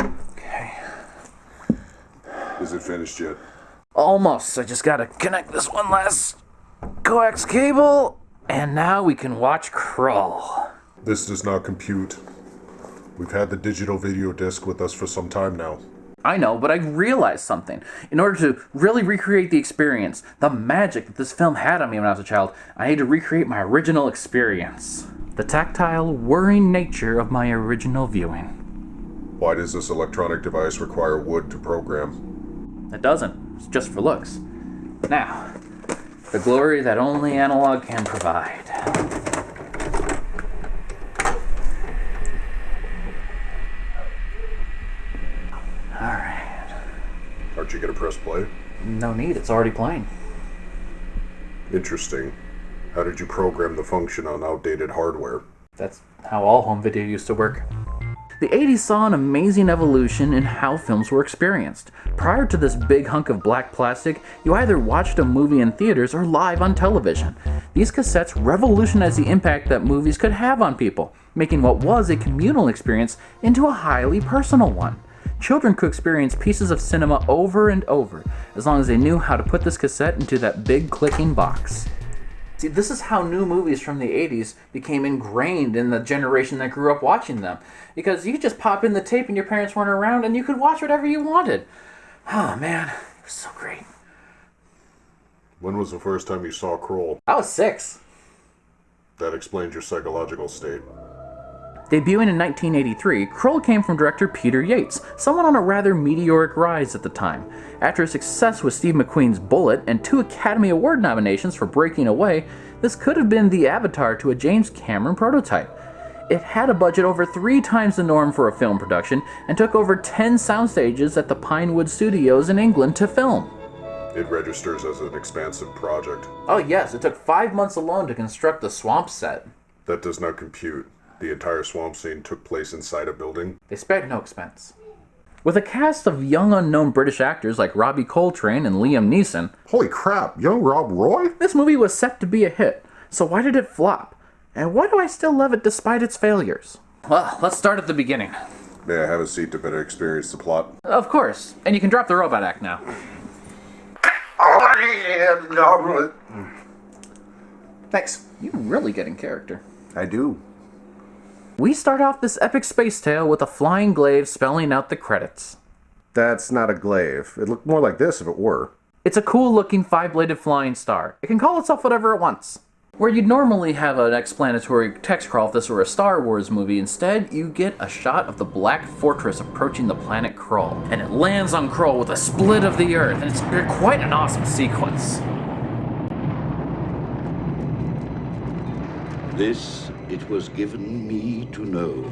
Okay. Is it finished yet? Almost. I just gotta connect this one last coax cable, and now we can watch Krull. This does not compute. We've had the digital video disc with us for some time now. I know, but I realized something. In order to really recreate the experience, the magic that this film had on me when I was a child, I need to recreate my original experience. The tactile, whirring nature of my original viewing. Why does this electronic device require wood to program? It doesn't. It's just for looks. Now, the glory that only analog can provide. Alright. Aren't you gonna press play? No need, it's already playing. Interesting. How did you program the function on outdated hardware? That's how all home video used to work. The 80s saw an amazing evolution in how films were experienced. Prior to this big hunk of black plastic, you either watched a movie in theaters or live on television. These cassettes revolutionized the impact that movies could have on people, making what was a communal experience into a highly personal one. Children could experience pieces of cinema over and over, as long as they knew how to put this cassette into that big clicking box. See, this is how new movies from the 80s became ingrained in the generation that grew up watching them. Because you could just pop in the tape and your parents weren't around and you could watch whatever you wanted. Oh man, it was so great. When was the first time you saw Krull? I was 6. That explains your psychological state. Debuting in 1983, Krull came from director Peter Yates, someone on a rather meteoric rise at the time. After his success with Steve McQueen's Bullet and 2 Academy Award nominations for Breaking Away, this could have been the avatar to a James Cameron prototype. It had a budget over 3 times the norm for a film production and took over 10 sound stages at the Pinewood Studios in England to film. It registers as an expansive project. Oh yes, it took 5 months alone to construct the swamp set. That does not compute. The entire swamp scene took place inside a building. They spared no expense. With a cast of young unknown British actors like Robbie Coltrane and Liam Neeson. Holy crap, young Rob Roy? This movie was set to be a hit, so why did it flop? And why do I still love it despite its failures? Well, let's start at the beginning. May I have a seat to better experience the plot? Of course, and you can drop the robot act now. Thanks. You really get in character. I do. We start off this epic space tale with a flying glaive spelling out the credits. That's not a glaive. It'd look more like this if it were. It's a cool-looking 5-bladed flying star. It can call itself whatever it wants. Where you'd normally have an explanatory text crawl if this were a Star Wars movie, instead you get a shot of the Black Fortress approaching the planet Krull. And it lands on Krull with a split of the Earth, and it's quite an awesome sequence. This it was given me to know,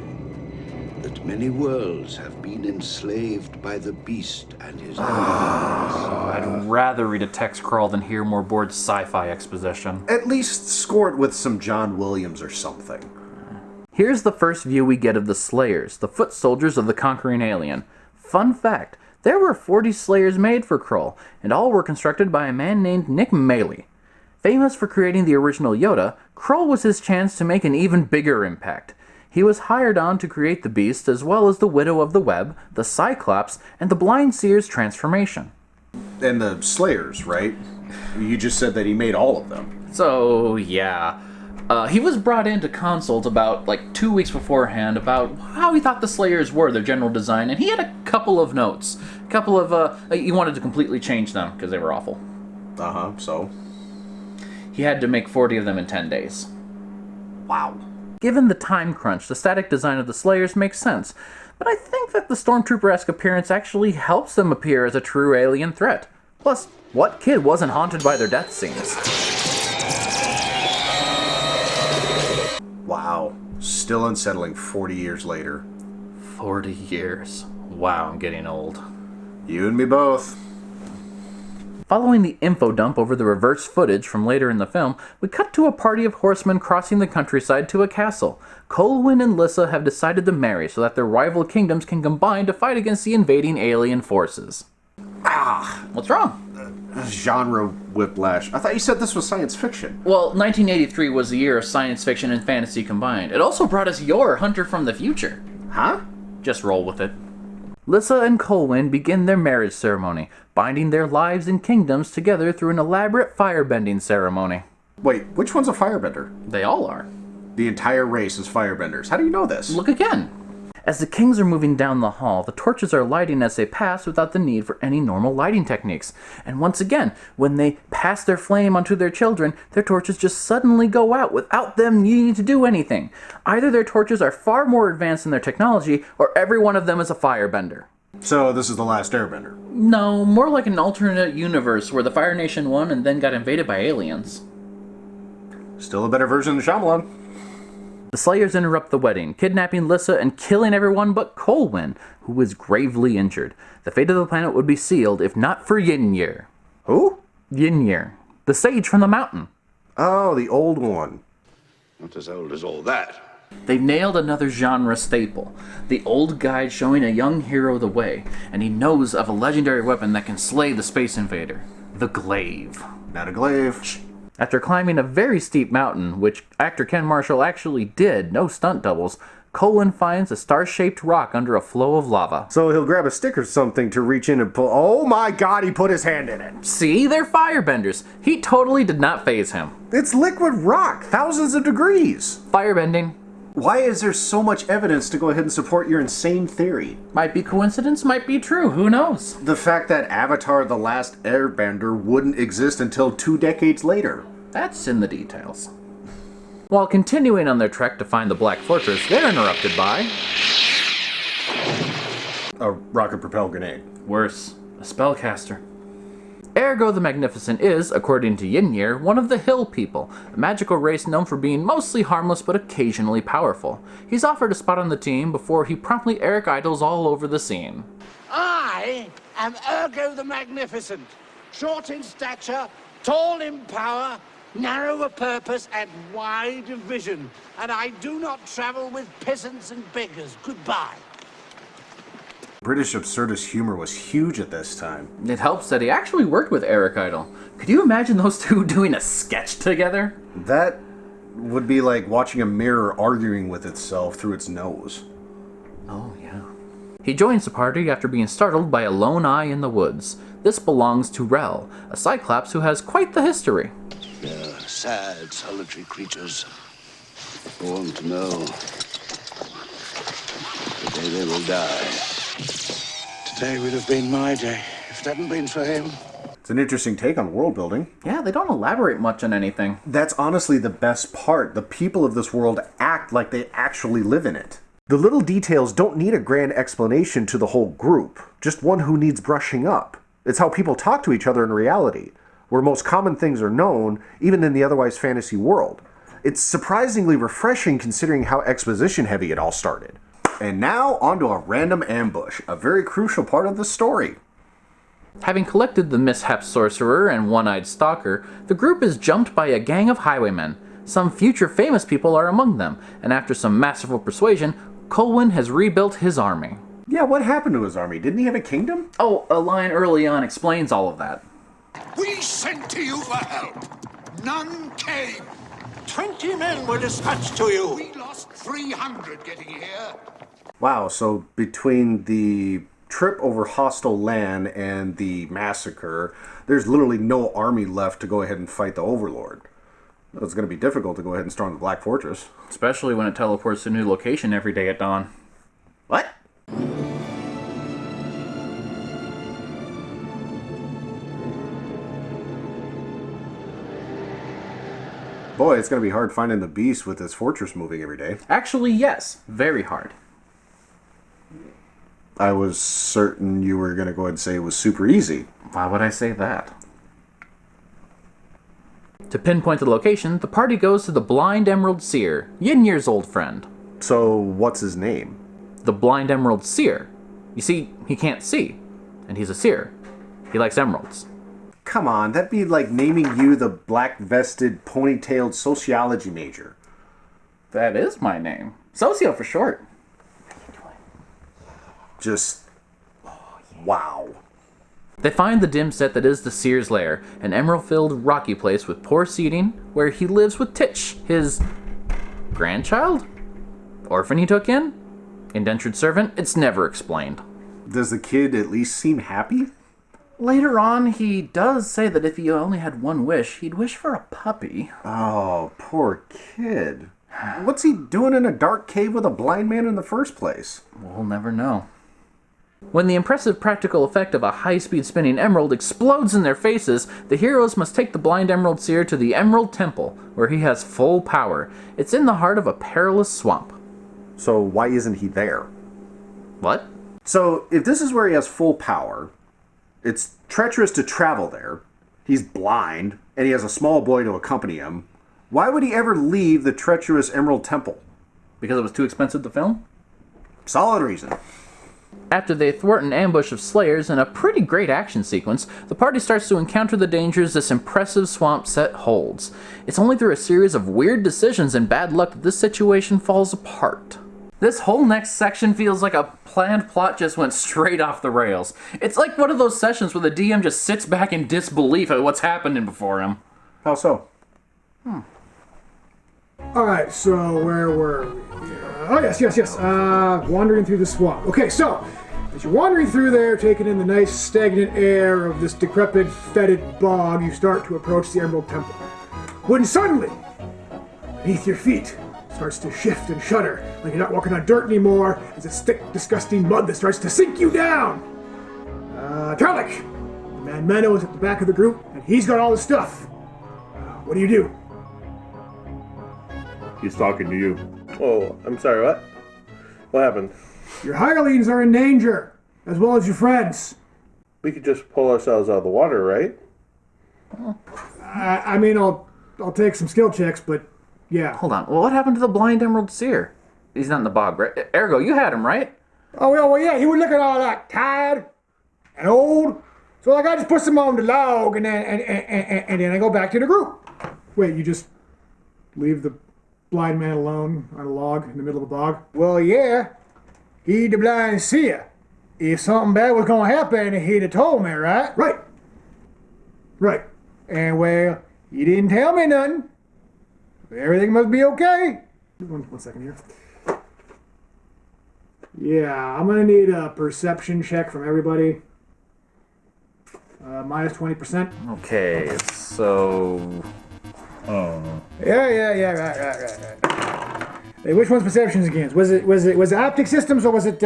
that many worlds have been enslaved by the beast and his enemies. I'd rather read a text crawl than hear more bored sci-fi exposition. At least score it with some John Williams or something. Here's the first view we get of the Slayers, the foot soldiers of the conquering alien. Fun fact, there were 40 Slayers made for Krull, and all were constructed by a man named Nick Maley. Famous for creating the original Yoda, Krull was his chance to make an even bigger impact. He was hired on to create the Beast as well as the Widow of the Web, the Cyclops, and the Blind Seer's transformation. And the Slayers, right? You just said that he made all of them. So, yeah. He was brought in to consult about 2 weeks beforehand about how he thought the Slayers were, their general design, and he had a couple of notes. He wanted to completely change them because they were awful. So? He had to make 40 of them in 10 days. Wow. Given the time crunch, the static design of the Slayers makes sense, but I think that the Stormtrooper-esque appearance actually helps them appear as a true alien threat. Plus, what kid wasn't haunted by their death scenes? Wow. Still unsettling 40 years later. 40 years. Wow, I'm getting old. You and me both. Following the info dump over the reverse footage from later in the film, we cut to a party of horsemen crossing the countryside to a castle. Colwyn and Lyssa have decided to marry so that their rival kingdoms can combine to fight against the invading alien forces. What's wrong? Genre whiplash. I thought you said this was science fiction. Well, 1983 was the year of science fiction and fantasy combined. It also brought us your Hunter from the Future. Huh? Just roll with it. Lissa and Colwyn begin their marriage ceremony, binding their lives and kingdoms together through an elaborate firebending ceremony. Wait, which one's a firebender? They all are. The entire race is firebenders. How do you know this? Look again. As the kings are moving down the hall, the torches are lighting as they pass without the need for any normal lighting techniques. And once again, when they pass their flame onto their children, their torches just suddenly go out without them needing to do anything. Either their torches are far more advanced in their technology, or every one of them is a firebender. So this is the last airbender. No, more like an alternate universe where the Fire Nation won and then got invaded by aliens. Still a better version of Shyamalan. The Slayers interrupt the wedding, kidnapping Lissa and killing everyone but Colwyn, who is gravely injured. The fate of the planet would be sealed if not for Ynir. Who? Ynir, the sage from the mountain. Oh, the old one. Not as old as all that. They've nailed another genre staple, the old guide showing a young hero the way, and he knows of a legendary weapon that can slay the space invader, the glaive. Not a glaive. After climbing a very steep mountain, which actor Ken Marshall actually did, no stunt doubles, Colwyn finds a star-shaped rock under a flow of lava. So he'll grab a stick or something to reach in and pull. Oh my god, he put his hand in it. See, they're firebenders. Heat totally did not faze him. It's liquid rock, thousands of degrees. Firebending. Why is there so much evidence to go ahead and support your insane theory? Might be coincidence, might be true, who knows? The fact that Avatar The Last Airbender wouldn't exist until 2 decades later. That's in the details. While continuing on their trek to find the Black Fortress, they're interrupted by... A rocket-propelled grenade. Worse, a spellcaster. Ergo the Magnificent is, according to Ynir, one of the Hill People, a magical race known for being mostly harmless but occasionally powerful. He's offered a spot on the team before he promptly Eric Idles all over the scene. I am Ergo the Magnificent, short in stature, tall in power, narrow of purpose, and wide of vision. And I do not travel with peasants and beggars. Goodbye. British absurdist humor was huge at this time. It helps that he actually worked with Eric Idle. Could you imagine those two doing a sketch together? That would be like watching a mirror arguing with itself through its nose. Oh, yeah. He joins the party after being startled by a lone eye in the woods. This belongs to Rel, a Cyclops who has quite the history. They're sad, solitary creatures, born to know the day they will die. Today would have been my day if it hadn't been for him. It's an interesting take on world building. Yeah, they don't elaborate much on anything. That's honestly the best part. The people of this world act like they actually live in it. The little details don't need a grand explanation to the whole group, just one who needs brushing up. It's how people talk to each other in reality, where most common things are known, even in the otherwise fantasy world. It's surprisingly refreshing considering how exposition heavy it all started. And now, onto a random ambush, a very crucial part of the story. Having collected the mishap sorcerer and one-eyed stalker, the group is jumped by a gang of highwaymen. Some future famous people are among them, and after some masterful persuasion, Colwyn has rebuilt his army. Yeah, what happened to his army? Didn't he have a kingdom? Oh, a line early on explains all of that. We sent to you for help. None came. 20 men were dispatched to you. We lost 300 getting here. Wow, so between the trip over hostile land and the massacre, there's literally no army left to go ahead and fight the Overlord. It's going to be difficult to go ahead and storm the Black Fortress. Especially when it teleports to a new location every day at dawn. What? Boy, it's going to be hard finding the beast with this fortress moving every day. Actually, yes. Very hard. I was certain you were going to go ahead and say it was super easy. Why would I say that? To pinpoint the location, the party goes to the Blind Emerald Seer, Ynir's old friend. So, what's his name? The Blind Emerald Seer. You see, he can't see, and he's a seer. He likes emeralds. Come on, that'd be like naming you the black-vested, ponytailed sociology major. That is my name. Socio for short. Just... wow. They find the dim set that is the Seer's lair, an emerald-filled rocky place with poor seating, where he lives with Titch, his grandchild? Orphan he took in? Indentured servant? It's never explained. Does the kid at least seem happy? Later on, he does say that if he only had one wish, he'd wish for a puppy. Oh, poor kid. What's he doing in a dark cave with a blind man in the first place? We'll never know. When the impressive practical effect of a high-speed spinning emerald explodes in their faces, the heroes must take the blind emerald seer to the Emerald Temple, where he has full power. It's in the heart of a perilous swamp. So why isn't he there? What? So if this is where he has full power, it's treacherous to travel there, he's blind, and he has a small boy to accompany him, why would he ever leave the treacherous Emerald Temple? Because it was too expensive to film? Solid reason. After they thwart an ambush of slayers and a pretty great action sequence, the party starts to encounter the dangers this impressive swamp set holds. It's only through a series of weird decisions and bad luck that this situation falls apart. This whole next section feels like a planned plot just went straight off the rails. It's like one of those sessions where the DM just sits back in disbelief at what's happening before him. How so? Alright, so where were we? Oh, yes. Wandering through the swamp. Okay, so, as you're wandering through there, taking in the nice stagnant air of this decrepit, fetid bog, you start to approach the Emerald Temple. When suddenly, beneath your feet, starts to shift and shudder, like you're not walking on dirt anymore, as it's thick, disgusting mud that starts to sink you down. Relic! The man Menno is at the back of the group, and he's got all the stuff. What do you do? He's talking to you. Oh, I'm sorry, what? What happened? Your hirelings are in danger, as well as your friends. We could just pull ourselves out of the water, right? I mean, I'll take some skill checks, but yeah. Hold on, well, what happened to the blind emerald seer? He's not in the bog, right? Ergo, you had him, right? Oh, well, yeah, he was looking all like tired and old. So like I just put him on the log and then I go back to the group. Wait, you just leave the blind man alone on a log in the middle of a bog? Well, yeah. He the blind seer. If something bad was gonna happen, he'd have told me, right? Right. And well, he didn't tell me nothing. Everything must be okay. One second here. Yeah, I'm gonna need a perception check from everybody. Minus 20%. Okay, so... Yeah, right. Hey, which one's perceptions against? Was it optic systems or was it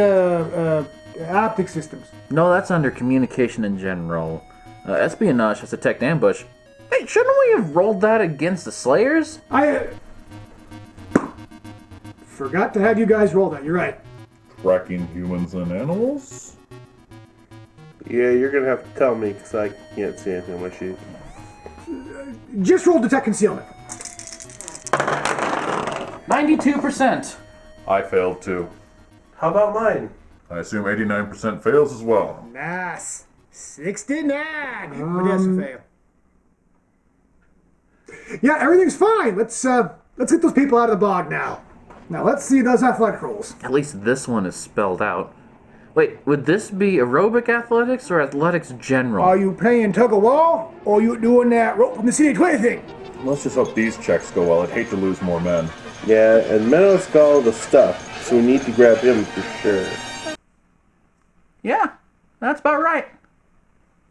optic systems? No, that's under communication in general. Espionage has detect ambush. Hey, shouldn't we have rolled that against the Slayers? I forgot to have you guys roll that. You're right. Tracking humans and animals? Yeah, you're gonna have to tell me, because I can't see anything on my sheet. Just roll detect concealment. 92%. I failed too. How about mine? I assume 89% fails as well. Nice. 69. But that's a fail. Yeah, everything's fine. Let's get those people out of the bog now. Now let's see those athletic rolls. At least this one is spelled out. Wait, would this be aerobic athletics or athletics general? Are you playing tug of war, or you doing that rope from the CD20 thing? Let's just hope these checks go well. I'd hate to lose more men. Yeah, and Menno's got all the stuff, so we need to grab him for sure. Yeah, that's about right.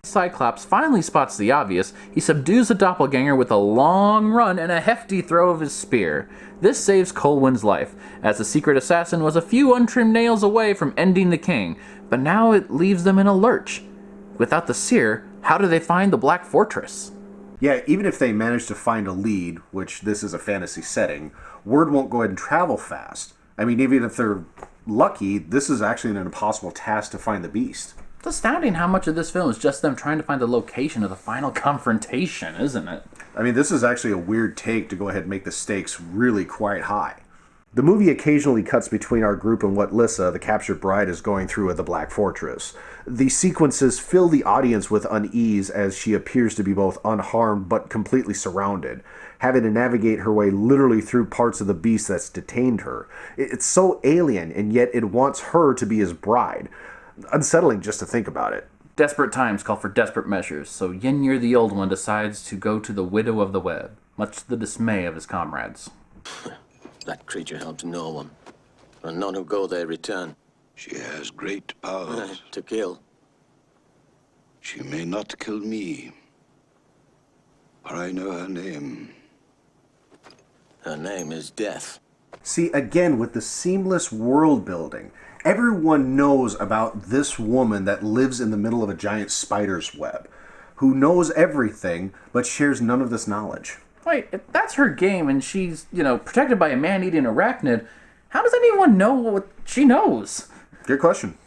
Cyclops finally spots the obvious. He subdues the doppelganger with a long run and a hefty throw of his spear. This saves Colwyn's life, as the secret assassin was a few untrimmed nails away from ending the king, but now it leaves them in a lurch. Without the seer, how do they find the Black Fortress? Yeah, even if they manage to find a lead, which this is a fantasy setting, word won't go ahead and travel fast. I mean, even if they're lucky, this is actually an impossible task to find the beast. It's astounding how much of this film is just them trying to find the location of the final confrontation, isn't it? I mean, this is actually a weird take to go ahead and make the stakes really quite high. The movie occasionally cuts between our group and what Lissa, the captured bride, is going through at the Black Fortress. These sequences fill the audience with unease as she appears to be both unharmed but completely surrounded, having to navigate her way literally through parts of the beast that's detained her. It's so alien, and yet it wants her to be his bride. Unsettling just to think about it. Desperate times call for desperate measures, so Yenir the Old One decides to go to the Widow of the Web, much to the dismay of his comrades. That creature helps no one. And none who go there return. She has great powers. To kill. She may not kill me, for I know her name. Her name is Death. See, again, with the seamless world building, everyone knows about this woman that lives in the middle of a giant spider's web, who knows everything, but shares none of this knowledge. Wait, if that's her game and she's, protected by a man-eating arachnid, how does anyone know what she knows? Good question.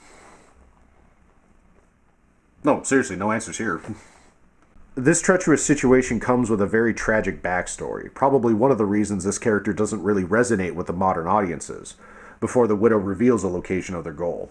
No, seriously, no answers here. This treacherous situation comes with a very tragic backstory, probably one of the reasons this character doesn't really resonate with the modern audiences, before the widow reveals the location of their goal.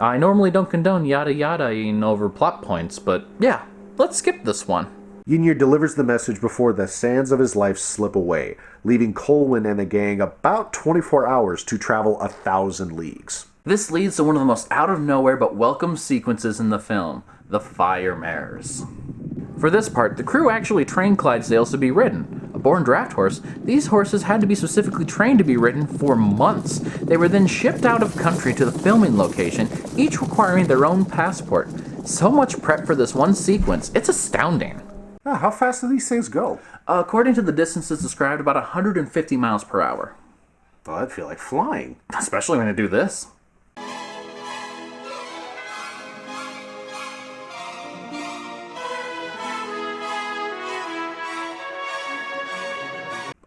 I normally don't condone yada-yadaing over plot points, but yeah, let's skip this one. Ynir delivers the message before the sands of his life slip away, leaving Colwyn and the gang about 24 hours to travel 1,000 leagues. This leads to one of the most out-of-nowhere but welcome sequences in the film, the fire mares. For this part, the crew actually trained Clydesdales to be ridden. A born draft horse, these horses had to be specifically trained to be ridden for months. They were then shipped out of country to the filming location, each requiring their own passport. So much prep for this one sequence, it's astounding. How fast do these things go? According to the distances described, about 150 miles per hour. Oh, I'd feel like flying. Especially when I do this.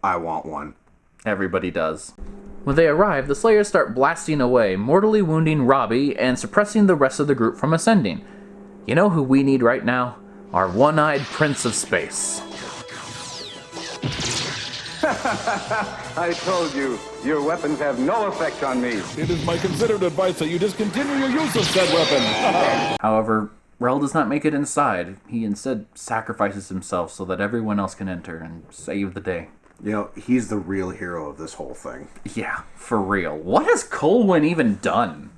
I want one. Everybody does. When they arrive, the Slayers start blasting away, mortally wounding Robbie and suppressing the rest of the group from ascending. You know who we need right now? Our one-eyed Prince of Space. I told you, your weapons have no effect on me. It is my considered advice that you discontinue your use of said weapon. However, Rel does not make it inside. He instead sacrifices himself so that everyone else can enter and save the day. He's the real hero of this whole thing. Yeah, for real. What has Colwyn even done?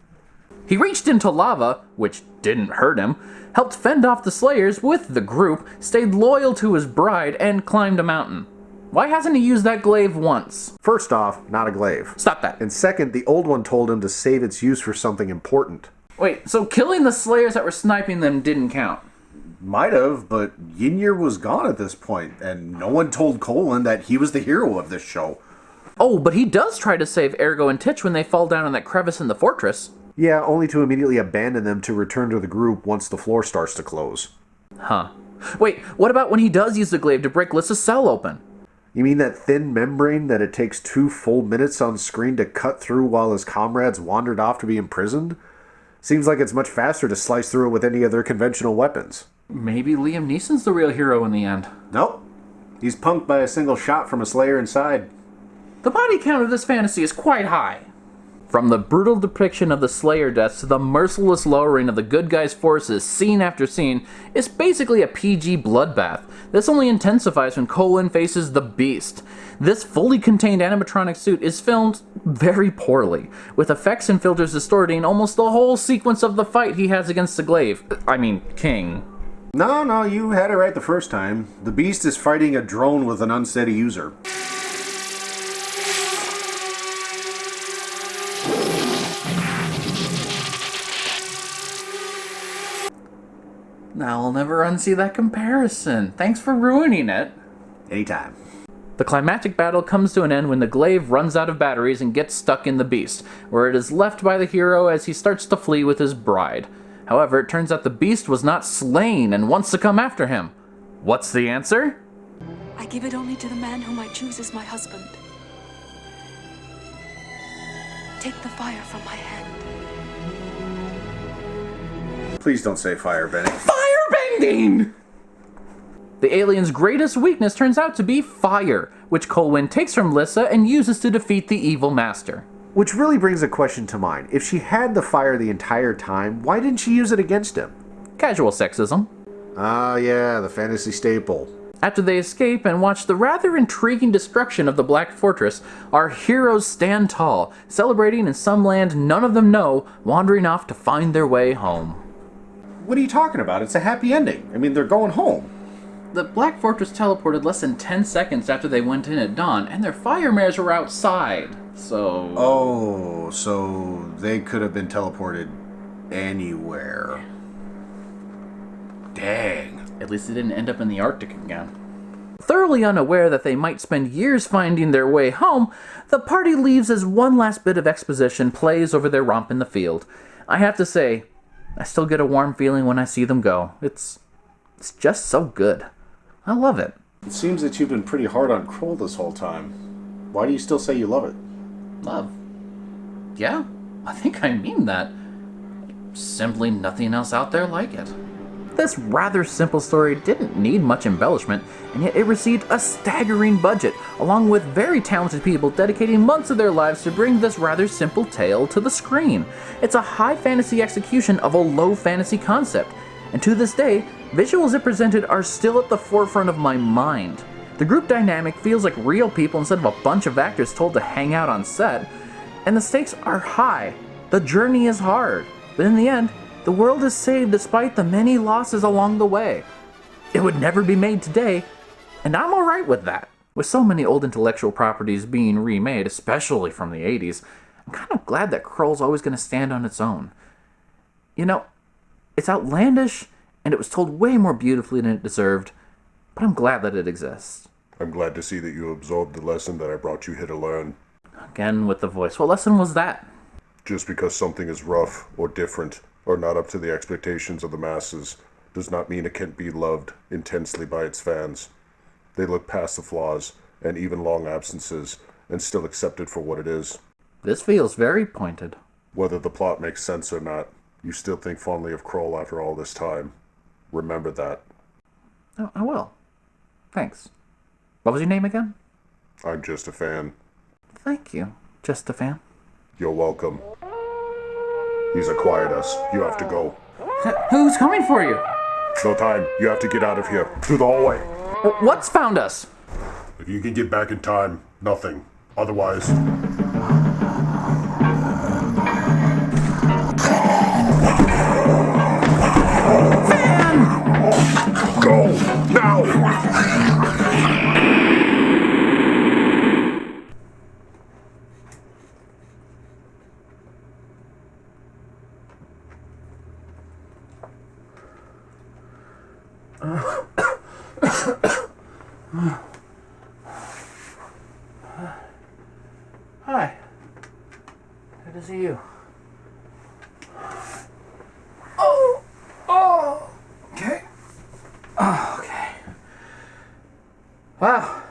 He reached into lava, which didn't hurt him, helped fend off the Slayers with the group, stayed loyal to his bride, and climbed a mountain. Why hasn't he used that glaive once? First off, not a glaive. Stop that. And second, the old one told him to save its use for something important. Wait, so killing the Slayers that were sniping them didn't count? Might have, but Ynir was gone at this point, and no one told Colwyn that he was the hero of this show. Oh, but he does try to save Ergo and Titch when they fall down in that crevice in the fortress. Yeah, only to immediately abandon them to return to the group once the floor starts to close. Huh. Wait, what about when he does use the glaive to break Lissa's cell open? You mean that thin membrane that it takes 2 full minutes on screen to cut through while his comrades wandered off to be imprisoned? Seems like it's much faster to slice through it with any other conventional weapons. Maybe Liam Neeson's the real hero in the end. Nope. He's punked by a single shot from a Slayer inside. The body count of this fantasy is quite high. From the brutal depiction of the Slayer deaths to the merciless lowering of the good guys' forces scene after scene, it's basically a PG bloodbath. This only intensifies when Colwyn faces the Beast. This fully contained animatronic suit is filmed very poorly, with effects and filters distorting almost the whole sequence of the fight he has against the King. No, you had it right the first time. The Beast is fighting a drone with an unsteady user. I'll never unsee that comparison. Thanks for ruining it. Anytime. The climactic battle comes to an end when the glaive runs out of batteries and gets stuck in the Beast, where it is left by the hero as he starts to flee with his bride. However, it turns out the Beast was not slain and wants to come after him. What's the answer? I give it only to the man whom I choose as my husband. Take the fire from my hand. Please don't say firebending. Firebending! The alien's greatest weakness turns out to be fire, which Colwyn takes from Lissa and uses to defeat the evil master. Which really brings a question to mind. If she had the fire the entire time, why didn't she use it against him? Casual sexism. Ah, yeah, the fantasy staple. After they escape and watch the rather intriguing destruction of the Black Fortress, our heroes stand tall, celebrating in some land none of them know, wandering off to find their way home. What are you talking about? It's a happy ending. I mean, they're going home. the Black Fortress teleported less than 10 seconds after they went in at dawn, and their fire mirrors were outside, so... Oh, so they could have been teleported anywhere. Dang. At least they didn't end up in the Arctic again. Thoroughly unaware that they might spend years finding their way home, the party leaves as one last bit of exposition plays over their romp in the field. I have to say, I still get a warm feeling when I see them go. It's just so good. I love it. It seems that you've been pretty hard on Krull this whole time. Why do you still say you love it? Love? Yeah, I think I mean that. Simply nothing else out there like it. This rather simple story didn't need much embellishment, and yet it received a staggering budget, along with very talented people dedicating months of their lives to bring this rather simple tale to the screen. It's a high fantasy execution of a low fantasy concept, and to this day, visuals it presented are still at the forefront of my mind. The group dynamic feels like real people instead of a bunch of actors told to hang out on set, and the stakes are high. The journey is hard, but in the end, the world is saved despite the many losses along the way. It would never be made today, and I'm alright with that. With so many old intellectual properties being remade, especially from the 80s, I'm kind of glad that Krull's always going to stand on its own. You know, it's outlandish, and it was told way more beautifully than it deserved, but I'm glad that it exists. I'm glad to see that you absorbed the lesson that I brought you here to learn. Again with the voice. What lesson was that? Just because something is rough or different or not up to the expectations of the masses does not mean it can't be loved intensely by its fans. They look past the flaws and even long absences and still accept it for what it is. This feels very pointed. Whether the plot makes sense or not, you still think fondly of Krull after all this time. Remember that. Oh, I will. Thanks. What was your name again? I'm just a fan. Thank you, just a fan. You're welcome. He's acquired us. You have to go. Who's coming for you? No time. You have to get out of here. Through the hallway. What's found us? If you can get back in time, nothing. Otherwise... Fan! Go! Now! Hi. Good to see you. Okay. Okay. Wow.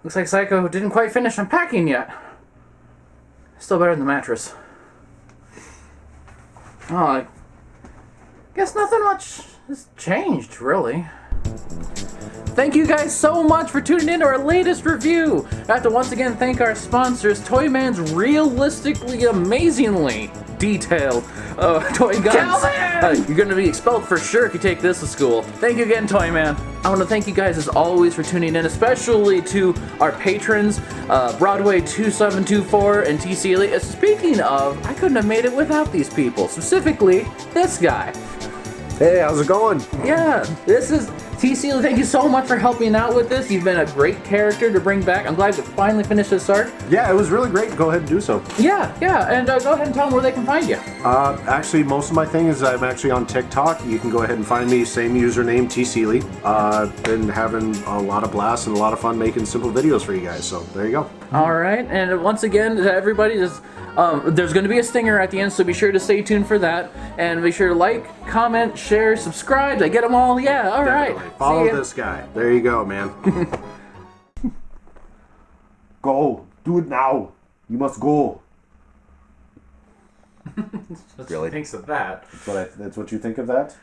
Looks like Psycho didn't quite finish unpacking yet. Still better than the mattress. Oh, I guess nothing much has changed, really. Thank you guys so much for tuning in to our latest review. I have to once again thank our sponsors, Toyman's realistically, amazingly detailed toy guns. You're going to be expelled for sure if you take this to school. Thank you again, Toyman. I want to thank you guys as always for tuning in, especially to our patrons, Broadway 2724 and T. Seeley. Speaking of, I couldn't have made it without these people, specifically this guy. Hey, how's it going? Yeah, this is T. Seeley. Thank you so much for helping out with this. You've been a great character to bring back. I'm glad to finally finish this arc. Yeah, it was really great. Go ahead and do so. Yeah, and go ahead and tell them where they can find you. Actually, most of my thing is I'm actually on TikTok. You can go ahead and find me, same username, T. Seeley. Been having a lot of blasts and a lot of fun making simple videos for you guys, so there you go. All right, and once again, to everybody, there's going to be a stinger at the end, so be sure to stay tuned for that. And be sure to like, comment, share, subscribe. Did I get them all? Yeah, all right. Follow this guy. There you go, man. Go. Do it now. You must go. Really? Thinks of that. That's what you think of that?